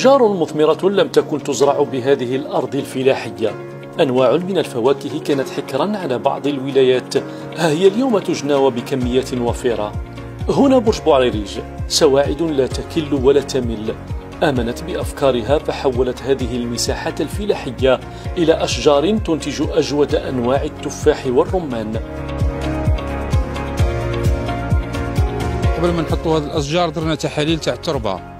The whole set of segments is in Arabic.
أشجار مثمرة لم تكن تزرع بهذه الأرض الفلاحية. أنواع من الفواكه كانت حكرا على بعض الولايات، ها هي اليوم تجنى وبكميات وفيرة. هنا برج بوعريريج سواعد لا تكل ولا تمل، آمنت بأفكارها فحولت هذه المساحات الفلاحية إلى أشجار تنتج أجود أنواع التفاح والرمان. قبل ما نحطوا هذه الأشجار درنا تحاليل تاع التربة،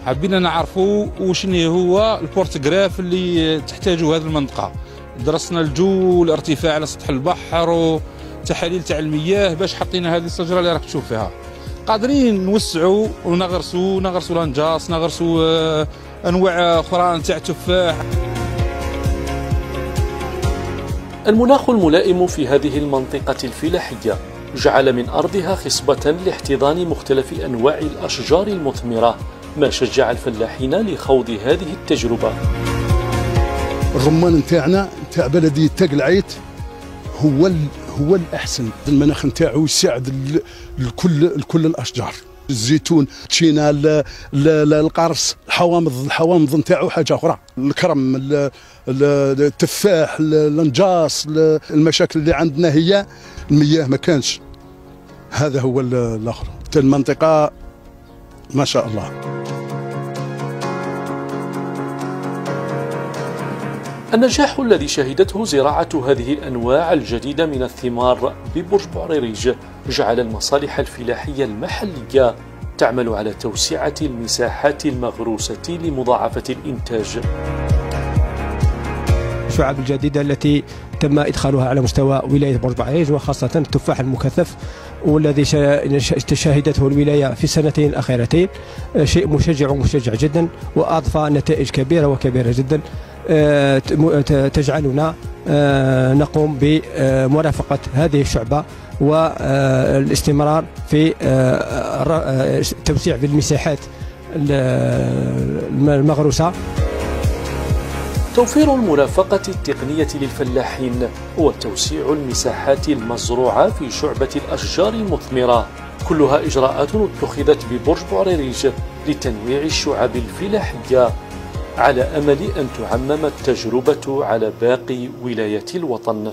حبينا نعرفوا وشنو هو البورتغراف اللي تحتاجه هذه المنطقة. درسنا الجو والارتفاع على سطح البحر وتحاليل تاع المياه باش حطينا هذه الشجرة اللي راك تشوف فيها. قادرين نوسعوا ونغرسوا لانجاس، نغرسوا انواع اخرى تاع تفاح. المناخ الملائم في هذه المنطقة الفلاحية جعل من أرضها خصبة لاحتضان مختلف أنواع الأشجار المثمرة، ما شجع الفلاحين لخوض هذه التجربة. الرمان نتاعنا نتاع بلدية تاق العيت هو الأحسن، المناخ نتاعو يساعد لكل الأشجار. الزيتون، تشينا، القرص، الحوامض نتاعو حاجة أخرى، الكرم، التفاح، الانجاص. المشاكل اللي عندنا هي المياه ما كانش، هذا هو الآخر. المنطقة ما شاء الله. النجاح الذي شهدته زراعة هذه الأنواع الجديدة من الثمار ببرج بوعريريج جعل المصالح الفلاحية المحلية تعمل على توسعة المساحات المغروسة لمضاعفة الإنتاج. الشعب الجديدة التي تم إدخالها على مستوى ولاية برج بوعريريج، وخاصة التفاح المكثف والذي شهدته الولاية في السنتين الأخيرتين، شيء مشجع جدا، وأضفى نتائج كبيرة جدا تجعلنا نقوم بمرافقة هذه الشعبة والاستمرار في التوسيع في المساحات المغروسة. توفير المرافقة التقنية للفلاحين وتوسيع المساحات المزروعة في شعبة الأشجار المثمرة، كلها إجراءات اتخذت ببرج بوعريريج لتنويع الشعب الفلاحية، على أمل أن تعمم التجربة على باقي ولايات الوطن.